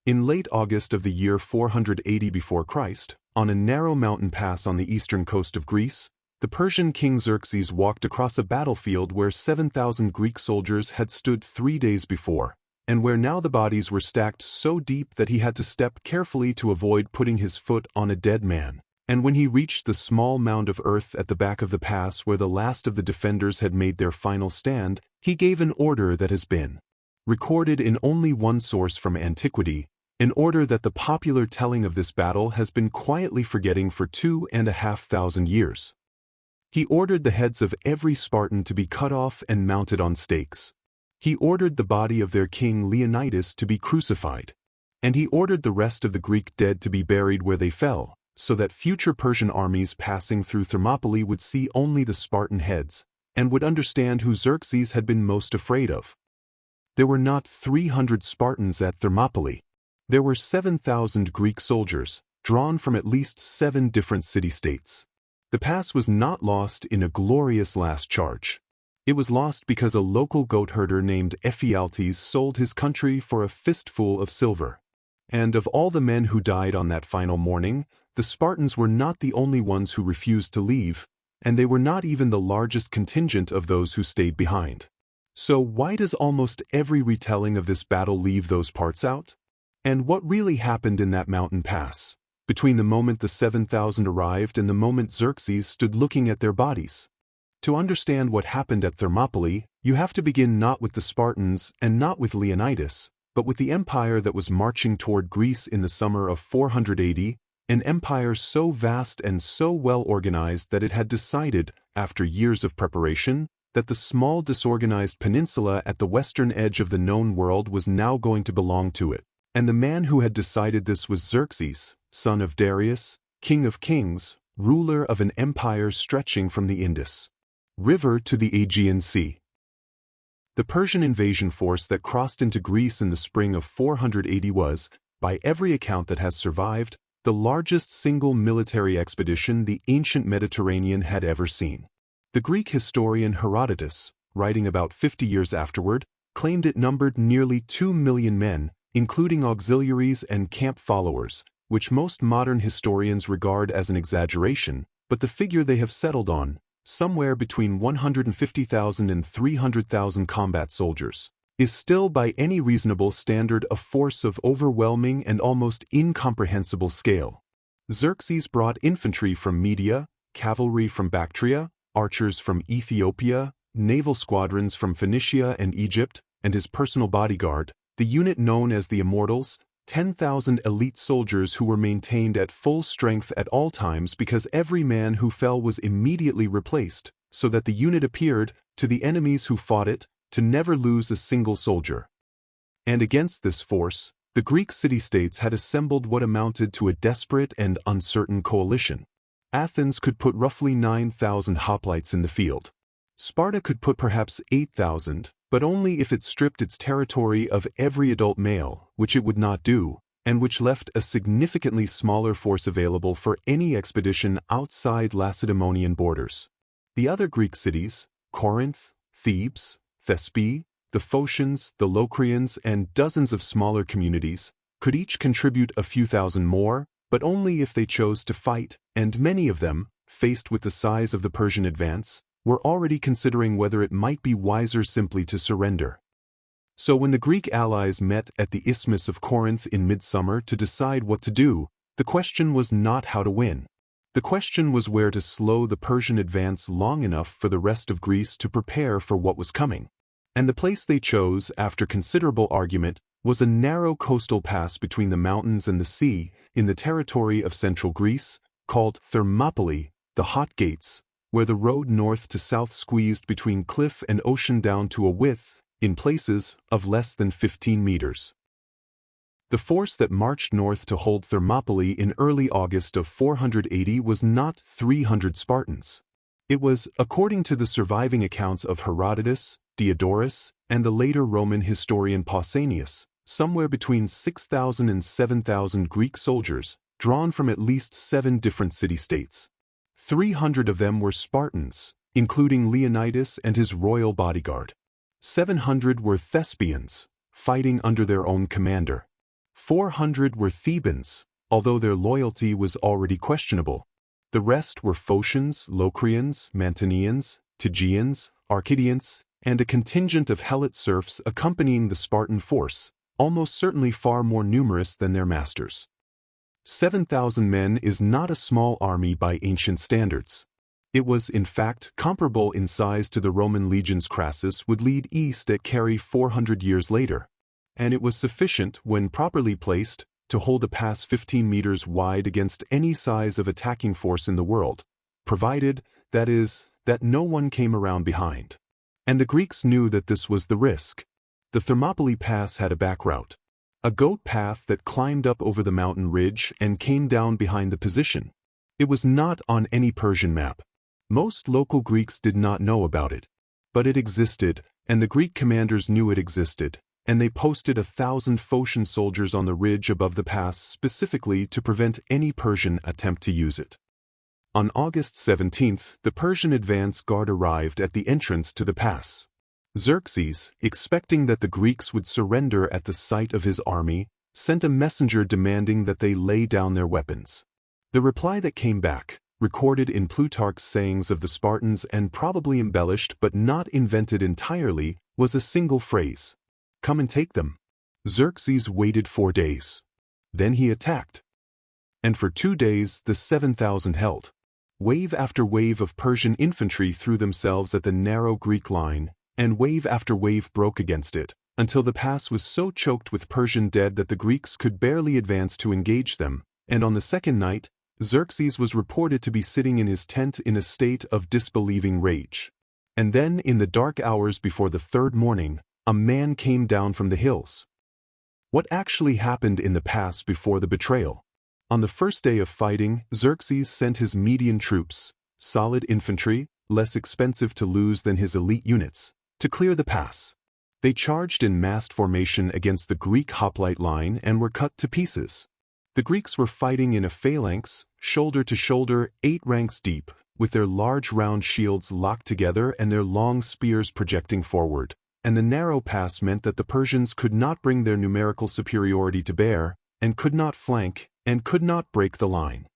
In late August of the year 480 before Christ, on a narrow mountain pass on the eastern coast of Greece, the Persian king Xerxes walked across a battlefield where 7,000 Greek soldiers had stood 3 days before, and where now the bodies were stacked so deep that he had to step carefully to avoid putting his foot on a dead man. And when he reached the small mound of earth at the back of the pass where the last of the defenders had made their final stand, he gave an order that has been recorded in only one source from antiquity, an order that the popular telling of this battle has been quietly forgetting for 2,500 years. He ordered the heads of every Spartan to be cut off and mounted on stakes. He ordered the body of their king Leonidas to be crucified. And he ordered the rest of the Greek dead to be buried where they fell, so that future Persian armies passing through Thermopylae would see only the Spartan heads, and would understand who Xerxes had been most afraid of. There were not 300 Spartans at Thermopylae. There were 7,000 Greek soldiers, drawn from at least 7 different city-states. The pass was not lost in a glorious last charge. It was lost because a local goat herder named Ephialtes sold his country for a fistful of silver. And of all the men who died on that final morning, the Spartans were not the only ones who refused to leave, and they were not even the largest contingent of those who stayed behind. So why does almost every retelling of this battle leave those parts out? And what really happened in that mountain pass, between the moment the 7,000 arrived and the moment Xerxes stood looking at their bodies? To understand what happened at Thermopylae, you have to begin not with the Spartans and not with Leonidas, but with the empire that was marching toward Greece in the summer of 480, an empire so vast and so well organized that it had decided, after years of preparation, that the small disorganized peninsula at the western edge of the known world was now going to belong to it. And the man who had decided this was Xerxes, son of Darius, king of kings, ruler of an empire stretching from the Indus River to the Aegean Sea. The Persian invasion force that crossed into Greece in the spring of 480 was, by every account that has survived, the largest single military expedition the ancient Mediterranean had ever seen. The Greek historian Herodotus, writing about 50 years afterward, claimed it numbered nearly 2 million men, including auxiliaries and camp followers, which most modern historians regard as an exaggeration, but the figure they have settled on, somewhere between 150,000 and 300,000 combat soldiers, is still by any reasonable standard a force of overwhelming and almost incomprehensible scale. Xerxes brought infantry from Media, cavalry from Bactria, archers from Ethiopia, naval squadrons from Phoenicia and Egypt, and his personal bodyguard, the unit known as the Immortals, 10,000 elite soldiers who were maintained at full strength at all times because every man who fell was immediately replaced, so that the unit appeared, to the enemies who fought it, to never lose a single soldier. And against this force, the Greek city-states had assembled what amounted to a desperate and uncertain coalition. Athens could put roughly 9,000 hoplites in the field. Sparta could put perhaps 8,000, but only if it stripped its territory of every adult male, which it would not do, and which left a significantly smaller force available for any expedition outside Lacedaemonian borders. The other Greek cities, Corinth, Thebes, Thespians, the Phocians, the Locrians, and dozens of smaller communities, could each contribute a few thousand more, but only if they chose to fight, and many of them, faced with the size of the Persian advance, were already considering whether it might be wiser simply to surrender. So when the Greek allies met at the Isthmus of Corinth in midsummer to decide what to do, the question was not how to win. The question was where to slow the Persian advance long enough for the rest of Greece to prepare for what was coming. And the place they chose, after considerable argument, was a narrow coastal pass between the mountains and the sea, in the territory of central Greece, called Thermopylae, the Hot Gates, where the road north to south squeezed between cliff and ocean down to a width, in places, of less than 15 meters. The force that marched north to hold Thermopylae in early August of 480 was not 300 Spartans. It was, according to the surviving accounts of Herodotus, Diodorus, and the later Roman historian Pausanias, somewhere between 6,000 and 7,000 Greek soldiers, drawn from at least 7 different city-states. 300 of them were Spartans, including Leonidas and his royal bodyguard. 700 were Thespians, fighting under their own commander. 400 were Thebans, although their loyalty was already questionable. The rest were Phocians, Locrians, Mantineans, Tegeans, Arcadians, and a contingent of Helot serfs accompanying the Spartan force, almost certainly far more numerous than their masters. 7,000 men is not a small army by ancient standards. It was, in fact, comparable in size to the Roman legions Crassus would lead east at Carrhae 400 years later, and it was sufficient, when properly placed, to hold a pass 15 meters wide against any size of attacking force in the world, provided, that is, that no one came around behind. And the Greeks knew that this was the risk. The Thermopylae pass had a back route, a goat path that climbed up over the mountain ridge and came down behind the position. It was not on any Persian map. Most local Greeks did not know about it. But it existed, and the Greek commanders knew it existed, and they posted 1,000 Phocian soldiers on the ridge above the pass specifically to prevent any Persian attempt to use it. On August 17th, the Persian advance guard arrived at the entrance to the pass. Xerxes, expecting that the Greeks would surrender at the sight of his army, sent a messenger demanding that they lay down their weapons. The reply that came back, recorded in Plutarch's sayings of the Spartans and probably embellished but not invented entirely, was a single phrase: "Come and take them." Xerxes waited 4 days. Then he attacked. And for 2 days the 7,000 held. Wave after wave of Persian infantry threw themselves at the narrow Greek line, and wave after wave broke against it, until the pass was so choked with Persian dead that the Greeks could barely advance to engage them, and on the second night, Xerxes was reported to be sitting in his tent in a state of disbelieving rage. And then, in the dark hours before the third morning, a man came down from the hills. What actually happened in the pass before the betrayal? On the first day of fighting, Xerxes sent his median troops, solid infantry, less expensive to lose than his elite units, to clear the pass. They charged in massed formation against the Greek hoplite line and were cut to pieces. The Greeks were fighting in a phalanx, shoulder to shoulder, 8 ranks deep, with their large round shields locked together and their long spears projecting forward, and the narrow pass meant that the Persians could not bring their numerical superiority to bear, and could not flank, and could not break the line.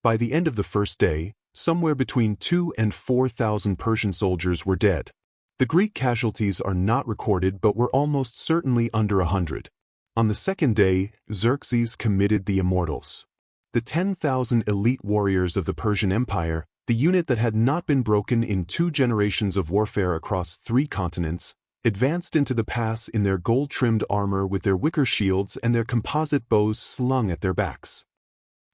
By the end of the first day, somewhere between 2,000 and 4,000 Persian soldiers were dead. The Greek casualties are not recorded but were almost certainly under 100. On the second day, Xerxes committed the immortals. The 10,000 elite warriors of the Persian Empire, the unit that had not been broken in 2 generations of warfare across 3 continents, advanced into the pass in their gold-trimmed armor with their wicker shields and their composite bows slung at their backs.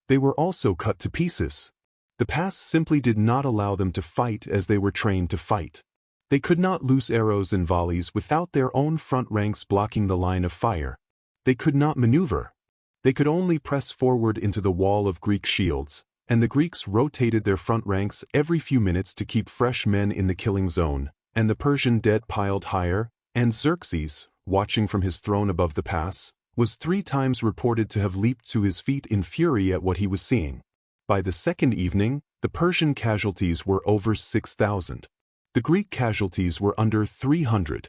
They were also cut to pieces. The pass simply did not allow them to fight as they were trained to fight. They could not loose arrows and volleys without their own front ranks blocking the line of fire. They could not maneuver. They could only press forward into the wall of Greek shields, and the Greeks rotated their front ranks every few minutes to keep fresh men in the killing zone, and the Persian dead piled higher, and Xerxes, watching from his throne above the pass, was 3 times reported to have leaped to his feet in fury at what he was seeing. By the second evening, the Persian casualties were over 6,000. The Greek casualties were under 300.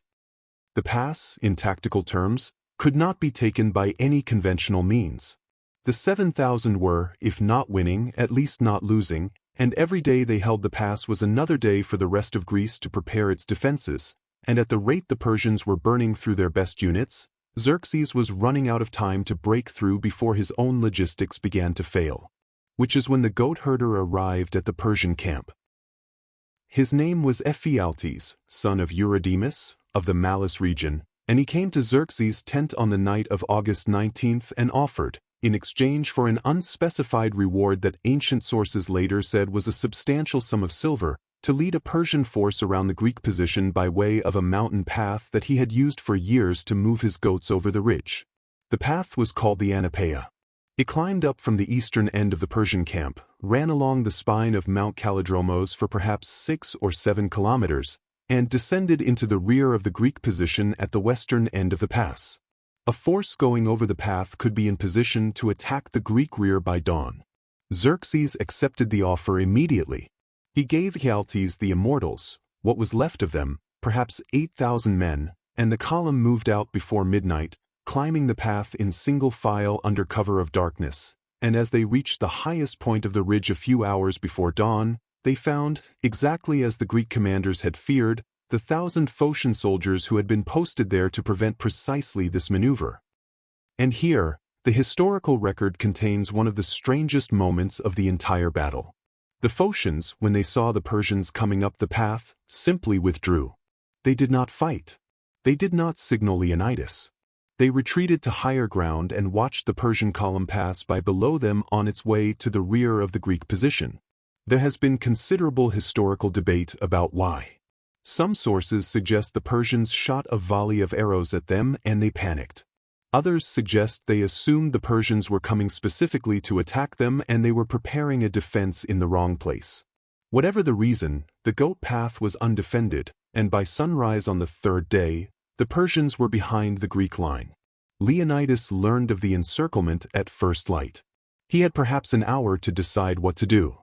The pass, in tactical terms, could not be taken by any conventional means. The 7,000 were, if not winning, at least not losing, and every day they held the pass was another day for the rest of Greece to prepare its defenses, and at the rate the Persians were burning through their best units, Xerxes was running out of time to break through before his own logistics began to fail. Which is when the goat herder arrived at the Persian camp. His name was Ephialtes, son of Eurydemus, of the Malis region, and he came to Xerxes' tent on the night of August 19th and offered, in exchange for an unspecified reward that ancient sources later said was a substantial sum of silver, to lead a Persian force around the Greek position by way of a mountain path that he had used for years to move his goats over the ridge. The path was called the Anapaea. It climbed up from the eastern end of the Persian camp, ran along the spine of Mount Kallidromos for perhaps 6 or 7 kilometers, and descended into the rear of the Greek position at the western end of the pass. A force going over the path could be in position to attack the Greek rear by dawn. Xerxes accepted the offer immediately. He gave Ephialtes the immortals, what was left of them, perhaps 8,000 men, and the column moved out before midnight, climbing the path in single file under cover of darkness, and as they reached the highest point of the ridge a few hours before dawn, they found, exactly as the Greek commanders had feared, the 1,000 Phocian soldiers who had been posted there to prevent precisely this maneuver. And here, the historical record contains one of the strangest moments of the entire battle. The Phocians, when they saw the Persians coming up the path, simply withdrew. They did not fight. They did not signal Leonidas. They retreated to higher ground and watched the Persian column pass by below them on its way to the rear of the Greek position. There has been considerable historical debate about why. Some sources suggest the Persians shot a volley of arrows at them and they panicked. Others suggest they assumed the Persians were coming specifically to attack them and they were preparing a defense in the wrong place. Whatever the reason, the goat path was undefended, and by sunrise on the third day, the Persians were behind the Greek line. Leonidas learned of the encirclement at first light. He had perhaps an hour to decide what to do.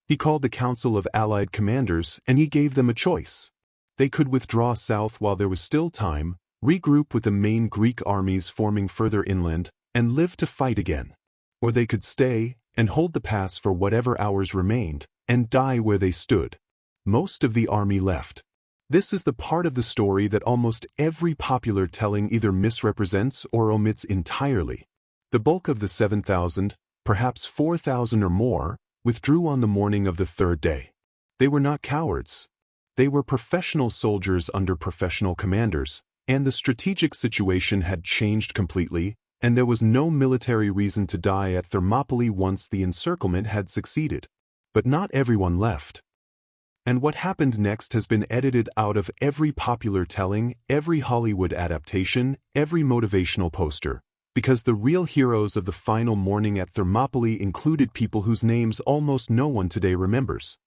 He called the council of allied commanders and he gave them a choice. They could withdraw south while there was still time, regroup with the main Greek armies forming further inland, and live to fight again. Or they could stay and hold the pass for whatever hours remained, and die where they stood. Most of the army left. This is the part of the story that almost every popular telling either misrepresents or omits entirely. The bulk of the 7,000, perhaps 4,000 or more, withdrew on the morning of the third day. They were not cowards. They were professional soldiers under professional commanders, and the strategic situation had changed completely, and there was no military reason to die at Thermopylae once the encirclement had succeeded. But not everyone left. And what happened next has been edited out of every popular telling, every Hollywood adaptation, every motivational poster, because the real heroes of the final morning at Thermopylae included people whose names almost no one today remembers.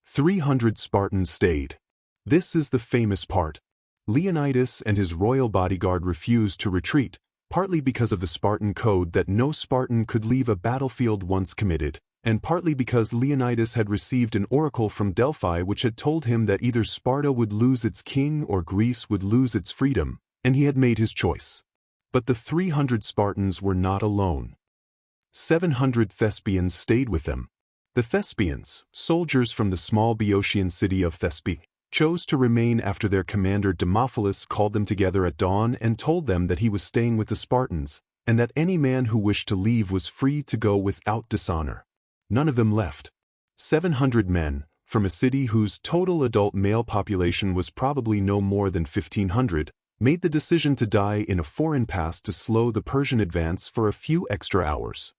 300 Spartans stayed. This is the famous part. Leonidas and his royal bodyguard refused to retreat, partly because of the Spartan code that no Spartan could leave a battlefield once committed, and partly because Leonidas had received an oracle from Delphi which had told him that either Sparta would lose its king or Greece would lose its freedom, and he had made his choice. But the 300 Spartans were not alone. 700 Thespians stayed with them. The Thespians, soldiers from the small Boeotian city of Thespi, chose to remain after their commander Demophilus called them together at dawn and told them that he was staying with the Spartans, and that any man who wished to leave was free to go without dishonor. None of them left. 700 men, from a city whose total adult male population was probably no more than 1,500, made the decision to die in a foreign pass to slow the Persian advance for a few extra hours.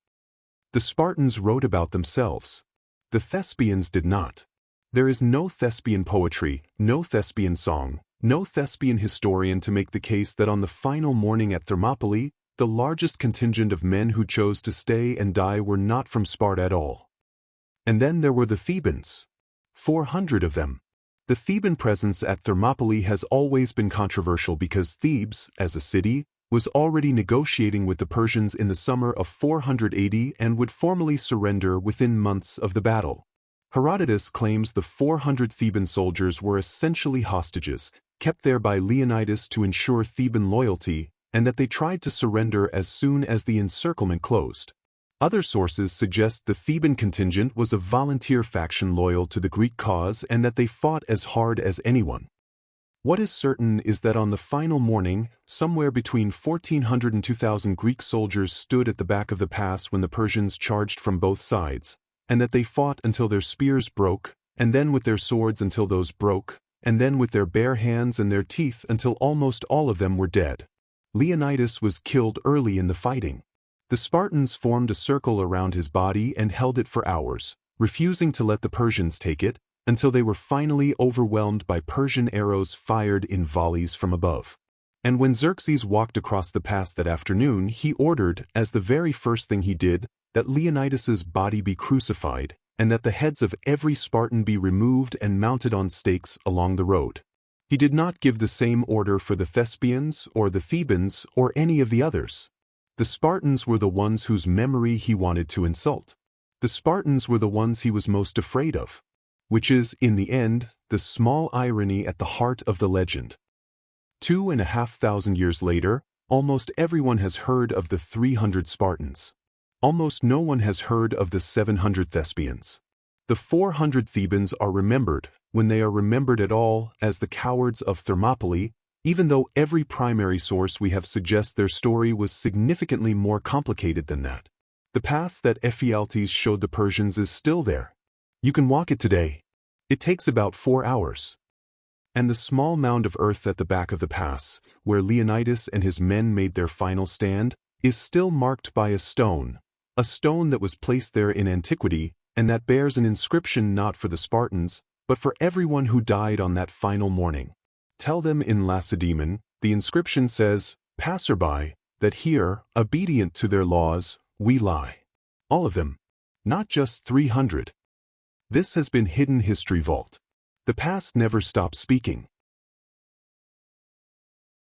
The Spartans wrote about themselves. The Thespians did not. There is no Thespian poetry, no Thespian song, no Thespian historian to make the case that on the final morning at Thermopylae, the largest contingent of men who chose to stay and die were not from Sparta at all. And then there were the Thebans. 400 of them. The Theban presence at Thermopylae has always been controversial because Thebes, as a city, was already negotiating with the Persians in the summer of 480 and would formally surrender within months of the battle. Herodotus claims the 400 Theban soldiers were essentially hostages, kept there by Leonidas to ensure Theban loyalty, and that they tried to surrender as soon as the encirclement closed. Other sources suggest the Theban contingent was a volunteer faction loyal to the Greek cause and that they fought as hard as anyone. What is certain is that on the final morning, somewhere between 1,400 and 2,000 Greek soldiers stood at the back of the pass when the Persians charged from both sides, and that they fought until their spears broke, and then with their swords until those broke, and then with their bare hands and their teeth until almost all of them were dead. Leonidas was killed early in the fighting. The Spartans formed a circle around his body and held it for hours, refusing to let the Persians take it, until they were finally overwhelmed by Persian arrows fired in volleys from above. And when Xerxes walked across the pass that afternoon, he ordered, as the very first thing he did, that Leonidas's body be crucified, and that the heads of every Spartan be removed and mounted on stakes along the road. He did not give the same order for the Thespians or the Thebans or any of the others. The Spartans were the ones whose memory he wanted to insult. The Spartans were the ones he was most afraid of. Which is, in the end, the small irony at the heart of the legend. 2,500 years later, Almost everyone has heard of the 300 Spartans. Almost no one has heard of the 700 Thespians. The 400 Thebans are remembered, when they are remembered at all, as the cowards of Thermopylae, even though every primary source we have suggests their story was significantly more complicated than that. The path that Ephialtes showed the Persians is still there. You can walk it today. It takes about 4 hours. And the small mound of earth at the back of the pass, where Leonidas and his men made their final stand, is still marked by a stone that was placed there in antiquity, and that bears an inscription not for the Spartans, but for everyone who died on that final morning. Tell them in Lacedaemon, the inscription says, "Passerby, that here, obedient to their laws, we lie." All of them. Not just 300. This has been Hidden History Vault. The past never stops speaking.